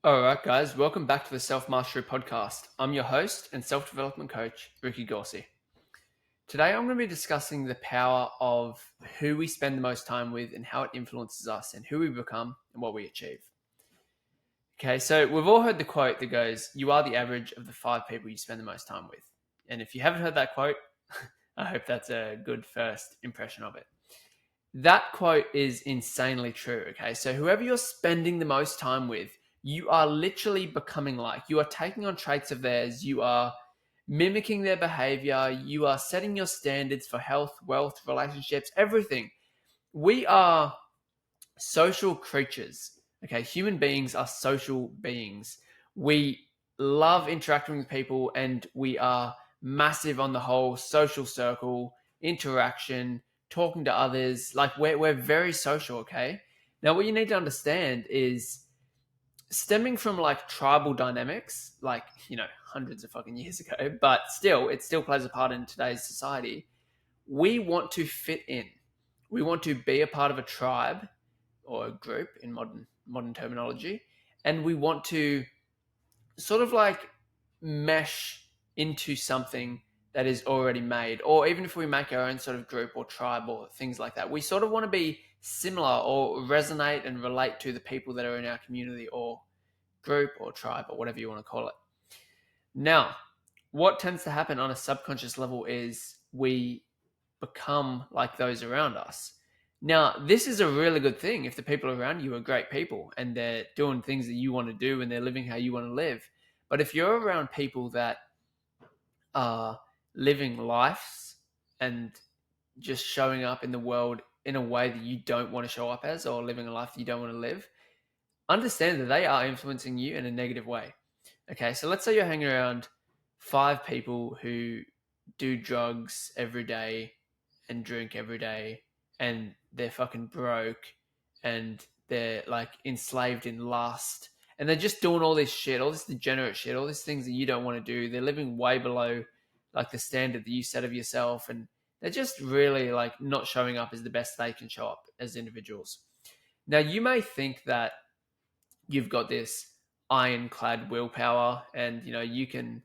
All right, guys, welcome back to the Self Mastery Podcast. I'm your host and self development coach, Ricky Gorsey. Today, I'm going to be discussing the power of who we spend the most time with and how it influences us and who we become and what we achieve. Okay, so we've all heard the quote that goes, "You are the average of the 5 people you spend the most time with." And if you haven't heard that quote, I hope that's a good first impression of it. That quote is insanely true. Okay. So whoever you're spending the most time with, you are literally becoming like. You are taking on traits of theirs. You are mimicking their behavior. You are setting your standards for health, wealth, relationships, everything. We are social creatures. Okay. Human beings are social beings. We love interacting with people and we are massive on the whole social circle, interaction, talking to others. Like we're very social, okay? Now what you need to understand is stemming from like tribal dynamics, like, hundreds of fucking years ago, but still, it still plays a part in today's society. We want to fit in. We want to be a part of a tribe or a group in modern terminology, and we want to sort of like mesh into something that is already made, or even if we make our own sort of group or tribe or things like that, we sort of want to be similar or resonate and relate to the people that are in our community or group or tribe or whatever you want to call it. Now, what tends to happen on a subconscious level is we become like those around us. Now, this is a really good thing if the people around you are great people and they're doing things that you want to do and they're living how you want to live. But if you're around people that are living lives and just showing up in the world in a way that you don't want to show up as, or living a life that you don't want to live, understand that they are influencing you in a negative way. Okay, so let's say you're hanging around 5 people who do drugs every day and drink every day and they're fucking broke and they're like enslaved in lust and they're just doing all this shit, all this degenerate shit, all these things that you don't want to do. They're living way below like the standard that you set of yourself, and they're just really like not showing up as the best they can show up as individuals. Now you may think that you've got this ironclad willpower and you can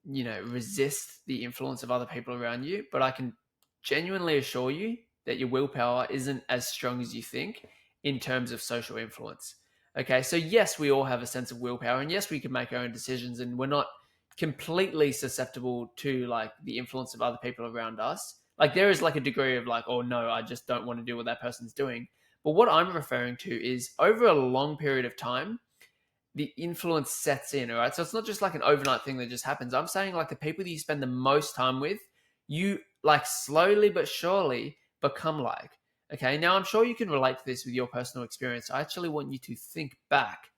resist the influence of other people around you, but I can genuinely assure you that your willpower isn't as strong as you think in terms of social influence. Okay, so yes, we all have a sense of willpower, and yes, we can make our own decisions, and we're not completely susceptible to like the influence of other people around us. Like there is like a degree of like, oh no, I just don't want to do what that person's doing. But what I'm referring to is over a long period of time, the influence sets in, all right? So it's not just like an overnight thing that just happens. I'm saying like the people that you spend the most time with, you like slowly but surely become like. Okay, now I'm sure you can relate to this with your personal experience. I actually want you to think back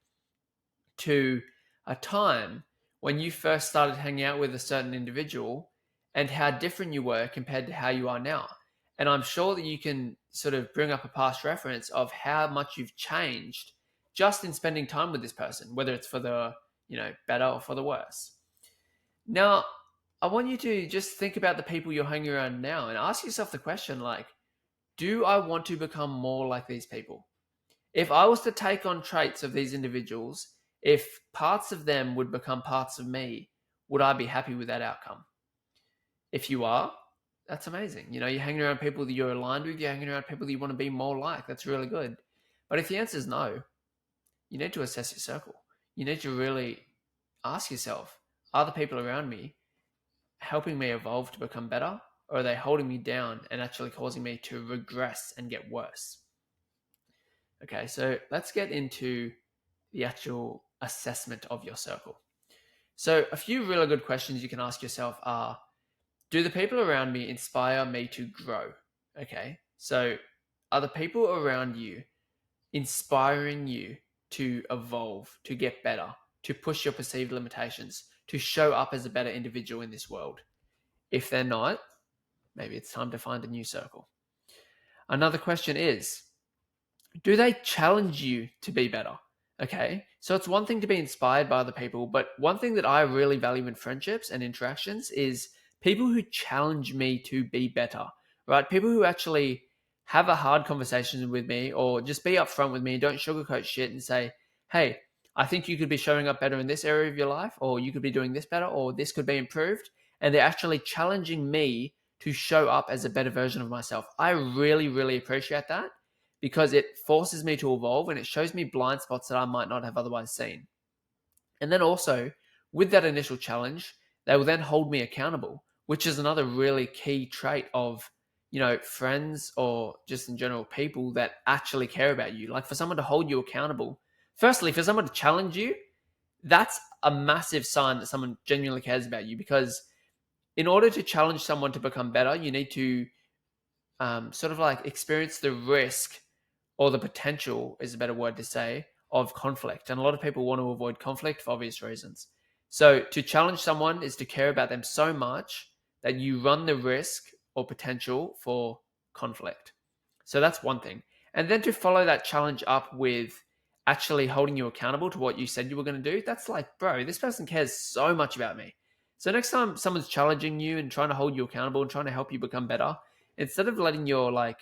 to a time when you first started hanging out with a certain individual and how different you were compared to how you are now. And I'm sure that you can sort of bring up a past reference of how much you've changed just in spending time with this person, whether it's for the, better or for the worse. Now, I want you to just think about the people you're hanging around now and ask yourself the question like, do I want to become more like these people? If I was to take on traits of these individuals, if parts of them would become parts of me, would I be happy with that outcome? If you are, that's amazing. You're hanging around people that you're aligned with, you're hanging around people that you want to be more like. That's really good. But if the answer is no, you need to assess your circle. You need to really ask yourself, are the people around me helping me evolve to become better? Or are they holding me down and actually causing me to regress and get worse? Okay, so let's get into the actual assessment of your circle. So, a few really good questions you can ask yourself are, do the people around me inspire me to grow? Okay, so are the people around you inspiring you to evolve, to get better, to push your perceived limitations, to show up as a better individual in this world? If they're not, maybe it's time to find a new circle. Another question is, do they challenge you to be better? Okay, so it's one thing to be inspired by other people, but one thing that I really value in friendships and interactions is people who challenge me to be better, right? People who actually have a hard conversation with me or just be upfront with me and don't sugarcoat shit and say, hey, I think you could be showing up better in this area of your life, or you could be doing this better, or this could be improved. And they're actually challenging me to show up as a better version of myself. I really, really appreciate that because it forces me to evolve and it shows me blind spots that I might not have otherwise seen. And then also, with that initial challenge, they will then hold me accountable, which is another really key trait of, friends or just in general people that actually care about you. Like for someone to hold you accountable, firstly, for someone to challenge you, that's a massive sign that someone genuinely cares about you, because in order to challenge someone to become better, you need to sort of like experience the risk, or the potential is a better word to say, of conflict. And a lot of people want to avoid conflict for obvious reasons. So to challenge someone is to care about them so much that you run the risk or potential for conflict. So that's one thing. And then to follow that challenge up with actually holding you accountable to what you said you were going to do, that's like, bro, this person cares so much about me. So next time someone's challenging you and trying to hold you accountable and trying to help you become better, instead of letting your like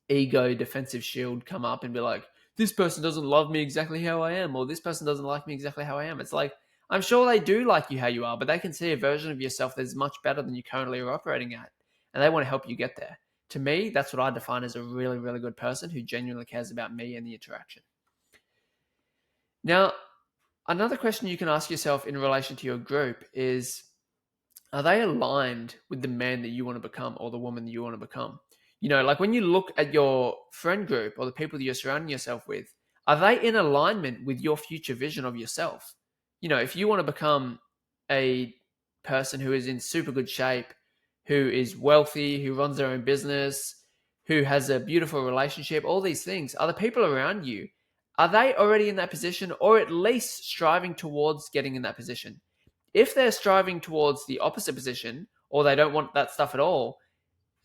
ego defensive shield come up and be like, this person doesn't love me exactly how I am, or this person doesn't like me exactly how I am. It's like, I'm sure they do like you how you are, but they can see a version of yourself that's much better than you currently are operating at. And they want to help you get there. To me, that's what I define as a really, really good person who genuinely cares about me and the interaction. Now, another question you can ask yourself in relation to your group is, are they aligned with the man that you want to become or the woman that you want to become? Like when you look at your friend group or the people that you're surrounding yourself with, are they in alignment with your future vision of yourself? If you want to become a person who is in super good shape, who is wealthy, who runs their own business, who has a beautiful relationship, all these things, are the people around you, are they already in that position, or at least striving towards getting in that position? If they're striving towards the opposite position, or they don't want that stuff at all,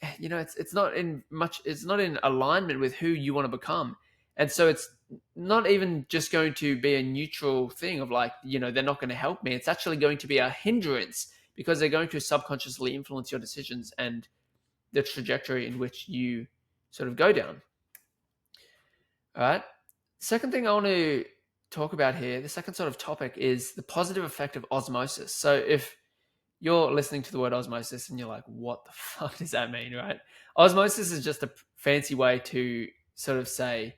it's not in alignment with who you want to become. And so it's not even just going to be a neutral thing of like, they're not going to help me. It's actually going to be a hindrance, because they're going to subconsciously influence your decisions and the trajectory in which you sort of go down. All right. Second thing I want to talk about here, the second sort of topic, is the positive effect of osmosis. So if you're listening to the word osmosis and you're like, what the fuck does that mean, right? Osmosis is just a fancy way to sort of say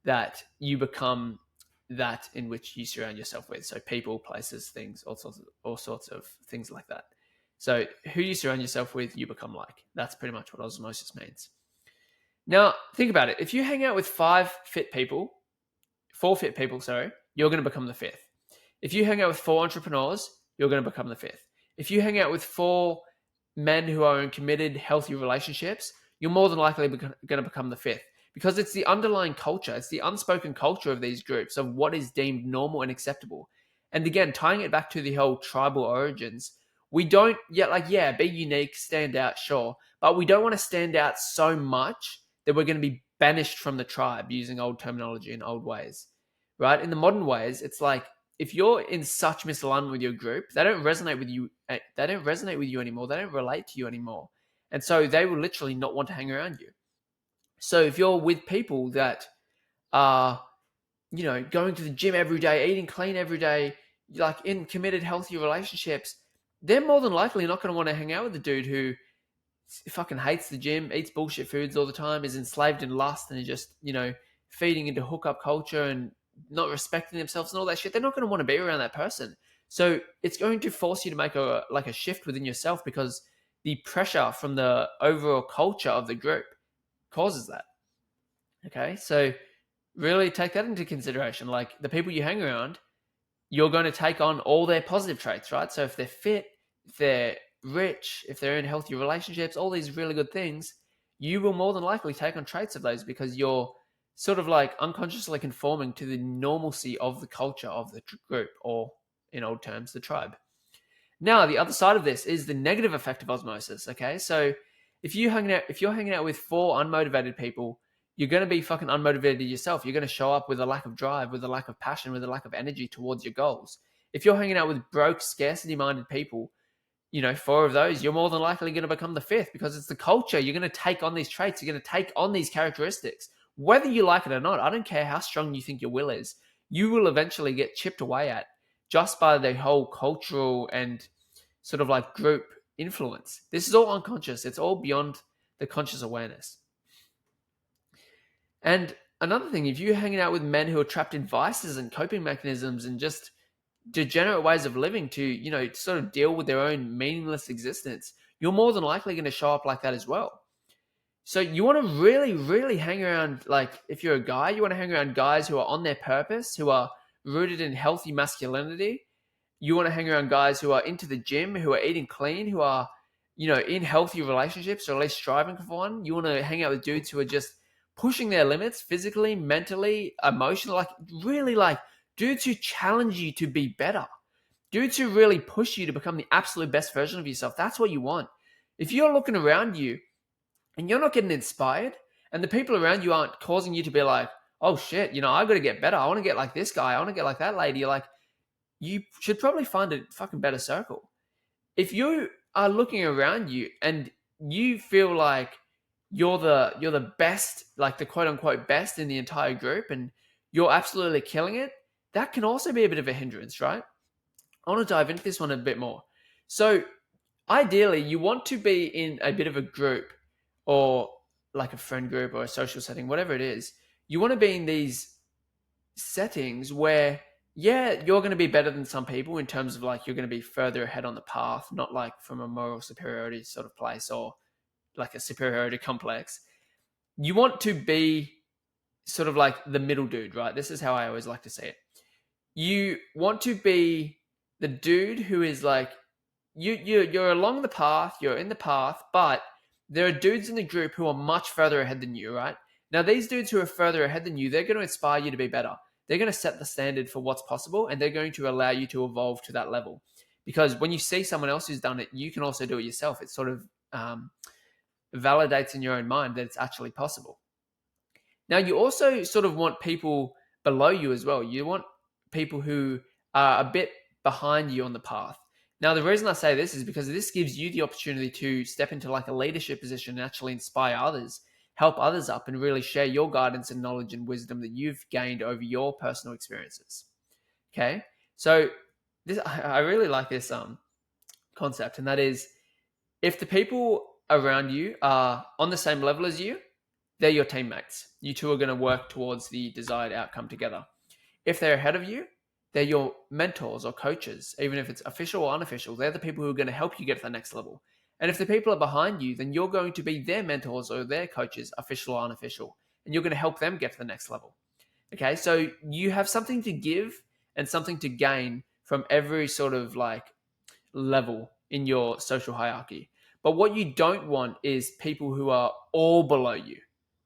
that you become that in which you surround yourself with. So people, places, things, all sorts of things like that. So who you surround yourself with, you become like. That's pretty much what osmosis means. Now, think about it. If you hang out with four fit people, you're going to become the fifth. If you hang out with 4 entrepreneurs, you're going to become the fifth. If you hang out with 4 men who are in committed, healthy relationships, you're more than likely going to become the fifth, because it's the underlying culture. It's the unspoken culture of these groups of what is deemed normal and acceptable. And again, tying it back to the whole tribal origins, we don't yet be unique, stand out, sure, but we don't want to stand out so much that we're going to be banished from the tribe, using old terminology and old ways, right? In the modern ways, it's like, if you're in such misalignment with your group, they don't resonate with you. They don't resonate with you anymore. They don't relate to you anymore. And so they will literally not want to hang around you. So if you're with people that are, going to the gym every day, eating clean every day, like in committed, healthy relationships, they're more than likely not going to want to hang out with the dude who fucking hates the gym, eats bullshit foods all the time, is enslaved in lust, and is just, feeding into hookup culture and not respecting themselves and all that shit. They're not going to want to be around that person. So it's going to force you to make a shift within yourself, because the pressure from the overall culture of the group causes that. Okay, so really take that into consideration. Like the people you hang around, you're going to take on all their positive traits, right? So if they're fit, if they're rich, if they're in healthy relationships, all these really good things, you will more than likely take on traits of those, because you're sort of like unconsciously conforming to the normalcy of the culture of the group, or in old terms, the tribe. Now, the other side of this is the negative effect of osmosis. Okay, so if you're hanging out with 4 unmotivated people, you're going to be fucking unmotivated yourself. You're going to show up with a lack of drive, with a lack of passion, with a lack of energy towards your goals. If you're hanging out with broke, scarcity-minded people, 4 of those, you're more than likely going to become the fifth, because it's the culture. You're going to take on these traits. You're going to take on these characteristics, whether you like it or not. I don't care how strong you think your will is. you will eventually get chipped away at just by the whole cultural and sort of like group influence. This is all unconscious. It's all beyond the conscious awareness. And another thing, if you're hanging out with men who are trapped in vices and coping mechanisms and just degenerate ways of living to, sort of deal with their own meaningless existence, you're more than likely going to show up like that as well. So you want to really, really hang around, like if you're a guy, you want to hang around guys who are on their purpose, who are rooted in healthy masculinity. You want to hang around guys who are into the gym, who are eating clean, who are, in healthy relationships or at least striving for one. You want to hang out with dudes who are just pushing their limits physically, mentally, emotionally, like really like dudes who challenge you to be better. Dudes who really push you to become the absolute best version of yourself. That's what you want. If you're looking around you and you're not getting inspired and the people around you aren't causing you to be like, oh shit, I got to get better. I want to get like this guy. I want to get like that lady. Like, you should probably find a fucking better circle. If you are looking around you and you feel like you're the best, like the quote unquote best in the entire group and you're absolutely killing it, that can also be a bit of a hindrance, right? I want to dive into this one a bit more. So ideally, you want to be in a bit of a group or like a friend group or a social setting, whatever it is. You want to be in these settings where, yeah, you're going to be better than some people in terms of like you're going to be further ahead on the path, not like from a moral superiority sort of place or like a superiority complex. You want to be sort of like the middle dude, right? This is how I always like to say it. You want to be the dude who is like, you're along the path, you're in the path, but there are dudes in the group who are much further ahead than you, right? Now, these dudes who are further ahead than you, they're going to inspire you to be better. They're going to set the standard for what's possible, and they're going to allow you to evolve to that level. Because when you see someone else who's done it, you can also do it yourself. It sort of validates in your own mind that it's actually possible. Now, you also sort of want people below you as well. You want people who are a bit behind you on the path. Now, the reason I say this is because this gives you the opportunity to step into like a leadership position and actually inspire others, help others up, and really share your guidance and knowledge and wisdom that you've gained over your personal experiences. Okay, so I really like this concept, and that is, if the people around you are on the same level as you, they're your teammates. You two are going to work towards the desired outcome together. If they're ahead of you, they're your mentors or coaches, even if it's official or unofficial. They're the people who are going to help you get to the next level. And if the people are behind you, then you're going to be their mentors or their coaches, official or unofficial, and you're going to help them get to the next level. Okay, so you have something to give and something to gain from every sort of like level in your social hierarchy. But what you don't want is people who are all below you,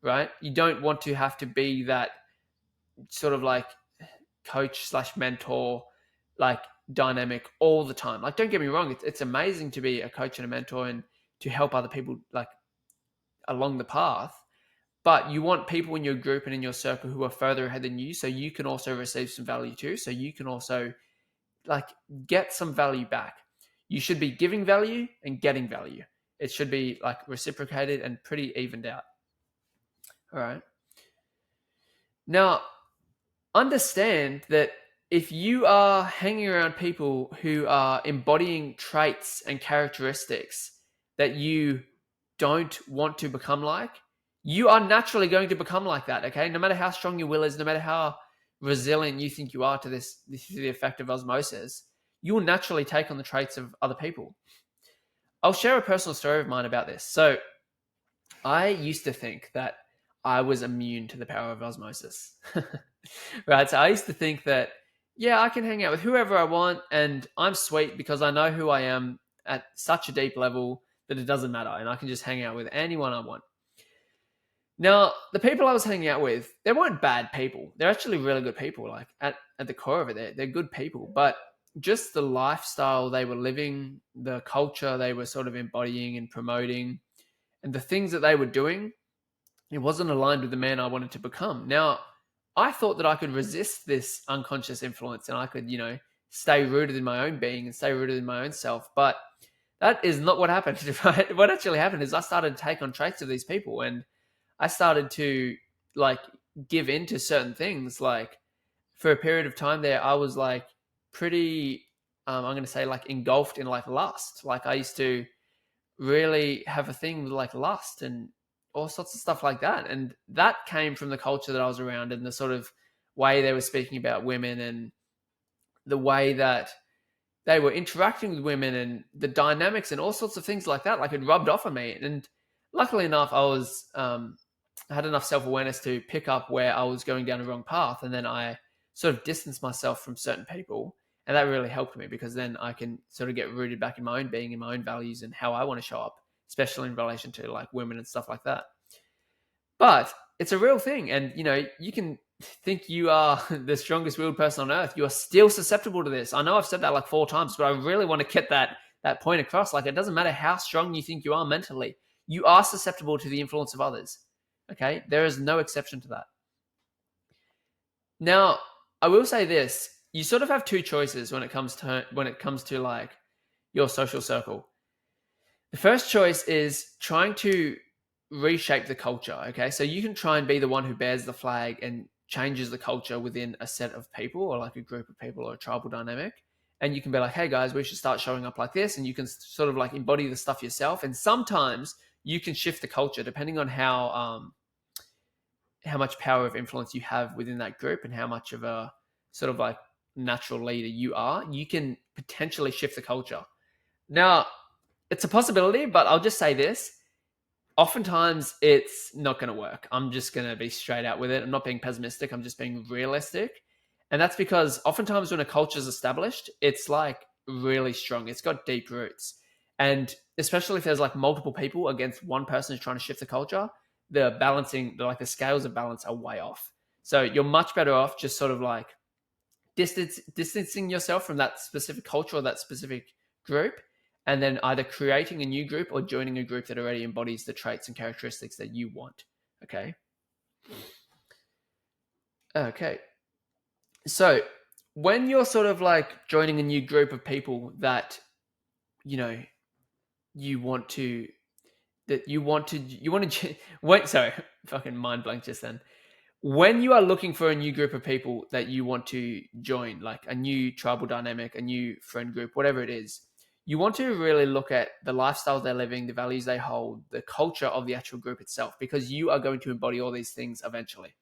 right? You don't want to have to be that sort of like coach / mentor, like dynamic all the time. Like, don't get me wrong, it's amazing to be a coach and a mentor and to help other people like along the path. But you want people in your group and in your circle who are further ahead than you, so you can also receive some value too. So you can also like get some value back. You should be giving value and getting value. It should be like reciprocated and pretty evened out. All right. Now, understand that if you are hanging around people who are embodying traits and characteristics that you don't want to become like, you are naturally going to become like that, okay? No matter how strong your will is, no matter how resilient you think you are to this is the effect of osmosis, you will naturally take on the traits of other people. I'll share a personal story of mine about this. So I used to think that I was immune to the power of osmosis. Right? So I used to think that, yeah, I can hang out with whoever I want and I'm sweet because I know who I am at such a deep level that it doesn't matter and I can just hang out with anyone I want. Now, the people I was hanging out with, they weren't bad people. They're actually really good people. Like at the core of it, they're good people. But just the lifestyle they were living, the culture they were sort of embodying and promoting, and the things that they were doing, it wasn't aligned with the man I wanted to become. Now, I thought that I could resist this unconscious influence and I could, stay rooted in my own being and stay rooted in my own self. But that is not what happened, right? What actually happened is I started to take on traits of these people and I started to like give in to certain things like for a period of time there, I was like pretty, I'm going to say like engulfed in like lust. Like I used to really have a thing with like lust and all sorts of stuff like that. And that came from the culture that I was around and the sort of way they were speaking about women and the way that they were interacting with women and the dynamics and all sorts of things like that. Like it rubbed off on me. And luckily enough, I had enough self awareness to pick up where I was going down the wrong path. And then I sort of distanced myself from certain people. And that really helped me because then I can sort of get rooted back in my own being, in my own values and how I want to show up, especially in relation to like women and stuff like that. But it's a real thing. And, you can think you are the strongest willed person on earth. You are still susceptible to this. I know I've said that like 4 times, but I really want to get that point across. Like, it doesn't matter how strong you think you are mentally, you are susceptible to the influence of others. Okay? There is no exception to that. Now, I will say this. You sort of have 2 choices when it comes to like your social circle. The first choice is trying to reshape the culture. Okay, so you can try and be the one who bears the flag and changes the culture within a set of people or like a group of people or a tribal dynamic. And you can be like, hey guys, we should start showing up like this. And you can sort of like embody the stuff yourself. And sometimes you can shift the culture depending on how much power of influence you have within that group and how much of a sort of like natural leader you are. You can potentially shift the culture. Now, it's a possibility, but I'll just say this. Oftentimes, it's not going to work. I'm just going to be straight out with it. I'm not being pessimistic. I'm just being realistic. And that's because oftentimes when a culture is established, it's like really strong. It's got deep roots. And especially if there's like multiple people against one person who's trying to shift the culture, the scales of balance are way off. So you're much better off just sort of like distancing yourself from that specific culture or that specific group, and then either creating a new group or joining a group that already embodies the traits and characteristics that you want. Okay. So when you're sort of like joining a new group of people that, you want to, wait, sorry, fucking mind blank just then. When you are looking for a new group of people that you want to join, like a new tribal dynamic, a new friend group, whatever it is, you want to really look at the lifestyle they're living, the values they hold, the culture of the actual group itself, because you are going to embody all these things eventually.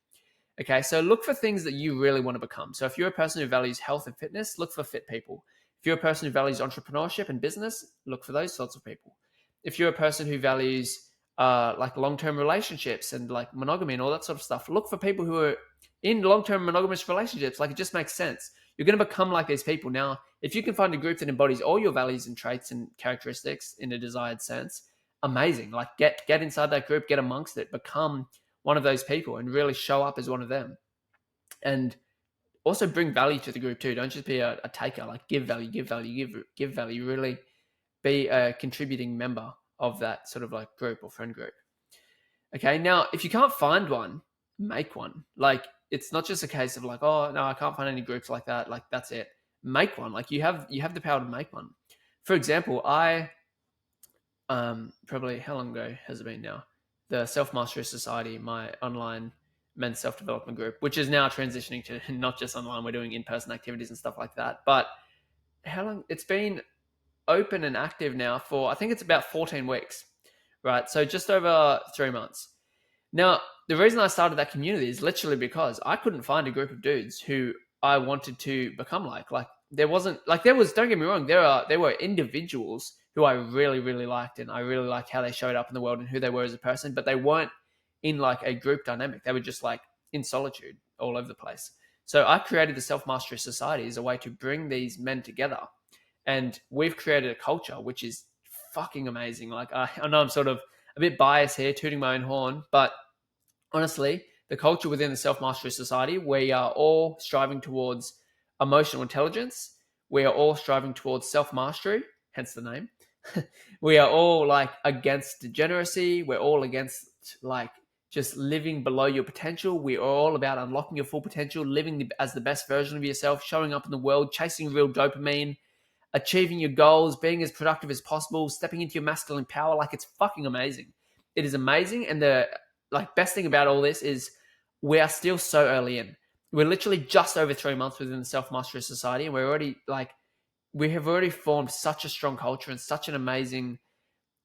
Okay, so look for things that you really want to become. So if you're a person who values health and fitness, look for fit people. If you're a person who values entrepreneurship and business, look for those sorts of people. If you're a person who values like long-term relationships and like monogamy and all that sort of stuff, look for people who are in long-term monogamous relationships. Like, it just makes sense. You're going to become like these people. Now, if you can find a group that embodies all your values and traits and characteristics in a desired sense, amazing. Like, get inside that group, get amongst it, become one of those people and really show up as one of them. And also bring value to the group too. Don't just be a taker. Like, give value. Really be a contributing member of that sort of like group or friend group. Okay, now if you can't find one, make one. Like, it's not just a case of like, oh no, I can't find any groups like that. Like, that's it. Make one. Like, you have the power to make one. For example, I probably, how long ago has it been now? The Self Mastery Society, my online men's self-development group, which is now transitioning to not just online. We're doing in-person activities and stuff like that. But how long? It's been open and active now for, I think it's about 14 weeks, right? So just over 3 months. Now, the reason I started that community is literally because I couldn't find a group of dudes who I wanted to become like. Like, there was, don't get me wrong, there were individuals who I really, really liked, and I really liked how they showed up in the world and who they were as a person, but they weren't in like a group dynamic. They were just like in solitude all over the place. So I created the Self Mastery Society as a way to bring these men together. And we've created a culture which is fucking amazing. Like, I know I'm sort of a bit biased here, tooting my own horn, but honestly, the culture within the Self Mastery Society, we are all striving towards emotional intelligence. We are all striving towards self-mastery, hence the name. We are all like against degeneracy. We're all against like just living below your potential. We are all about unlocking your full potential, living as the best version of yourself, showing up in the world, chasing real dopamine, achieving your goals, being as productive as possible, stepping into your masculine power. Like, it's fucking amazing. It is amazing. And the like best thing about all this is we are still so early in. we're literally just over 3 months within the Self Mastery Society, and we have already formed such a strong culture and such an amazing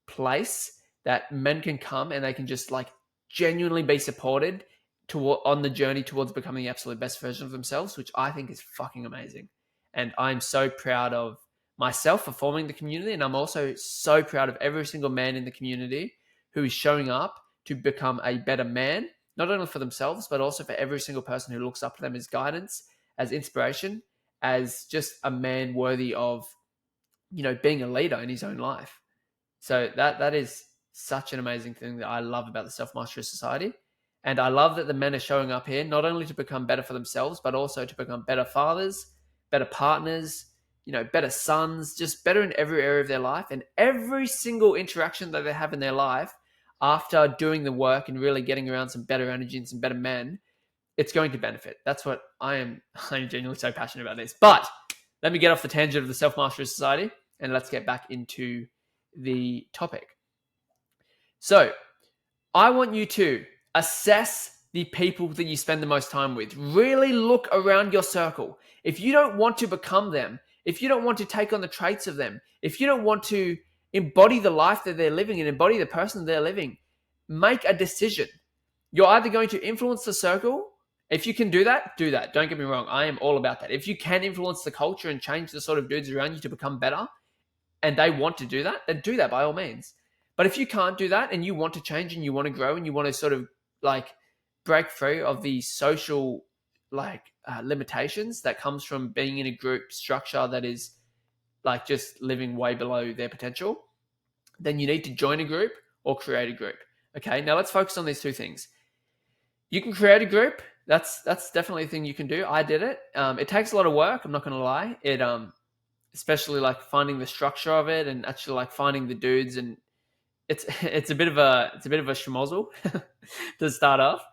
place that men can come and they can just like genuinely be supported on the journey towards becoming the absolute best version of themselves, which I think is fucking amazing. And I'm so proud of myself for forming the community, and I'm also so proud of every single man in the community who is showing up to become a better man, not only for themselves, but also for every single person who looks up to them as guidance, as inspiration, as just a man worthy of, being a leader in his own life. So that is such an amazing thing that I love about the Self Mastery Society. And I love that the men are showing up here, not only to become better for themselves, but also to become better fathers, better partners, better sons, just better in every area of their life. And every single interaction that they have in their life, after doing the work and really getting around some better energy and some better men, it's going to benefit. That's what I'm genuinely so passionate about this. But let me get off the tangent of the Self Mastery Society and let's get back into the topic. So I want you to assess the people that you spend the most time with. Really look around your circle. If you don't want to become them, if you don't want to take on the traits of them, if you don't want to embody the life that they're living and embody the person they're living, make a decision. You're either going to influence the circle. If you can do that, do that. Don't get me wrong. I am all about that. If you can influence the culture and change the sort of dudes around you to become better, and they want to do that, then do that by all means. But if you can't do that and you want to change and you want to grow and you want to sort of like break free of the social limitations that comes from being in a group structure that is like just living way below their potential, then you need to join a group or create a group. Okay, now let's focus on these two things. You can create a group. That's definitely a thing you can do. I did it. It takes a lot of work. I'm not going to lie. It especially like finding the structure of it and actually like finding the dudes, and it's a bit of a schmozzle to start off.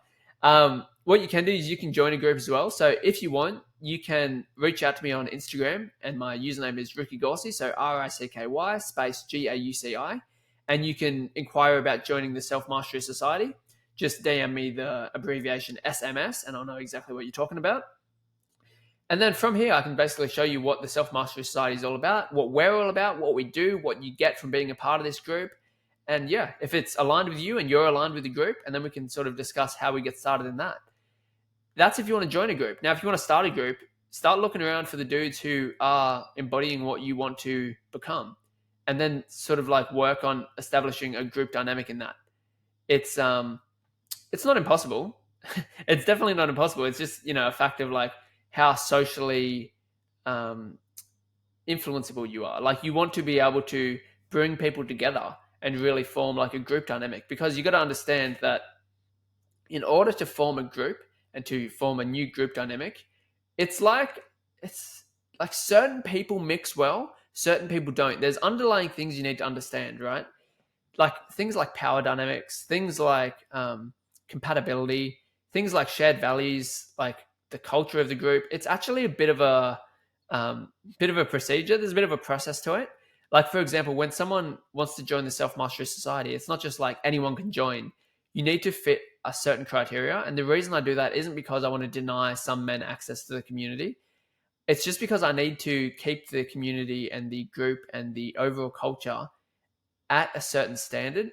What you can do is you can join a group as well. So if you want, you can reach out to me on Instagram, and my username is Ricky Gauci, so RICKY space GAUCI, and you can inquire about joining the Self Mastery Society. Just DM me the abbreviation SMS, and I'll know exactly what you're talking about. And then from here, I can basically show you what the Self Mastery Society is all about, what we're all about, what we do, what you get from being a part of this group. And yeah, if it's aligned with you and you're aligned with the group, and then we can sort of discuss how we get started in that. That's if you want to join a group. Now, if you want to start a group, start looking around for the dudes who are embodying what you want to become, and then sort of like work on establishing a group dynamic in that. It's not impossible. It's definitely not impossible. It's just, a fact of like how socially influenceable you are. Like, you want to be able to bring people together and really form like a group dynamic, because you got to understand that in order to form a group and to form a new group dynamic, it's like certain people mix well, certain people don't. There's underlying things you need to understand, right? Like things like power dynamics, things like compatibility, things like shared values, like the culture of the group. It's actually a bit of a procedure. There's a bit of a process to it. Like, for example, when someone wants to join the Self Mastery Society, it's not just like anyone can join. You need to fit a certain criteria. And the reason I do that isn't because I want to deny some men access to the community. It's just because I need to keep the community and the group and the overall culture at a certain standard.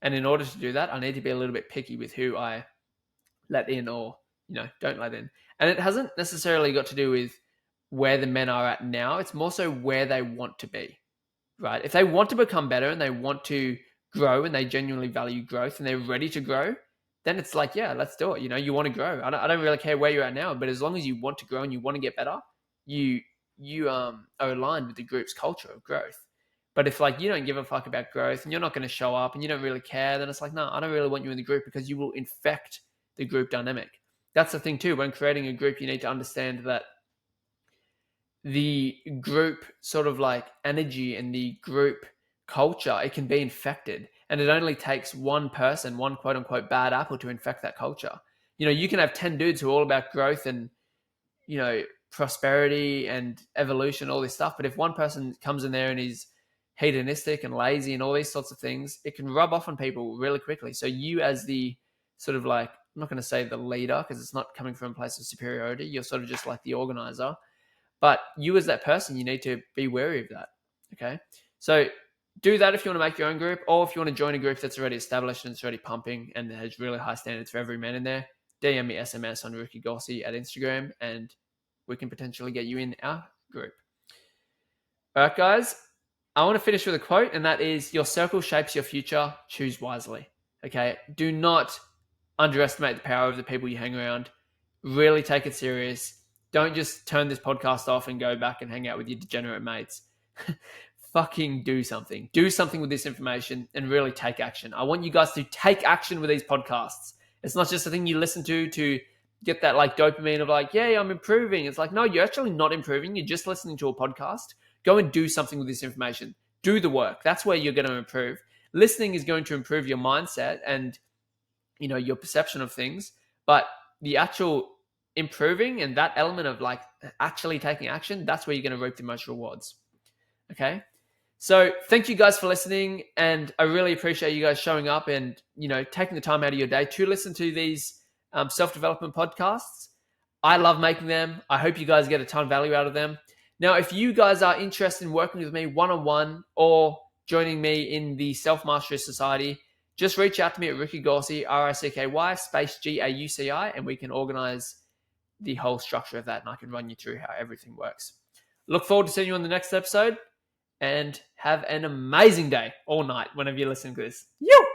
And in order to do that, I need to be a little bit picky with who I let in or, don't let in. And it hasn't necessarily got to do with where the men are at now. It's more so where they want to be, right? If they want to become better and they want to grow and they genuinely value growth and they're ready to grow, then it's like, yeah, let's do it. You want to grow. I don't really care where you're at now, but as long as you want to grow and you want to get better, you are aligned with the group's culture of growth. But if like you don't give a fuck about growth and you're not going to show up and you don't really care, then it's like, no, I don't really want you in the group, because you will infect the group dynamic. That's the thing too. When creating a group, you need to understand that the group sort of like energy and the group culture, it can be infected, and it only takes one person, one quote unquote bad apple, to infect that culture. You can have 10 dudes who are all about growth and, prosperity and evolution, all this stuff. But if one person comes in there and is hedonistic and lazy and all these sorts of things, it can rub off on people really quickly. So you, as the sort of like not going to say the leader because it's not coming from a place of superiority. You're sort of just like the organizer. But you as that person, you need to be wary of that. Okay. So do that if you want to make your own group, or if you want to join a group that's already established and it's already pumping and has really high standards for every man in there, DM me SMS on Ricky Gossi at Instagram and we can potentially get you in our group. All right, guys, I want to finish with a quote, and that is, your circle shapes your future. Choose wisely. Okay. Do not underestimate the power of the people you hang around. Really take it serious. Don't just turn this podcast off and go back and hang out with your degenerate mates. Fucking do something. Do something with this information and really take action. I want you guys to take action with these podcasts. It's not just a thing you listen to get that like dopamine of like, yeah, I'm improving. It's like, no, you're actually not improving. You're just listening to a podcast. Go and do something with this information. Do the work. That's where you're going to improve. Listening is going to improve your mindset and, you know, your perception of things. But the actual improving and that element of like actually taking action, that's where you're going to reap the most rewards. Okay. So thank you guys for listening. And I really appreciate you guys showing up and, you know, taking the time out of your day to listen to these self-development podcasts. I love making them. I hope you guys get a ton of value out of them. Now, if you guys are interested in working with me one-on-one or joining me in the Self-Mastery Society, just reach out to me at Ricky Gauci, RICKY, space GAUCI, and we can organize the whole structure of that, and I can run you through how everything works. Look forward to seeing you on the next episode, and have an amazing day or night whenever you listen to this. Yo!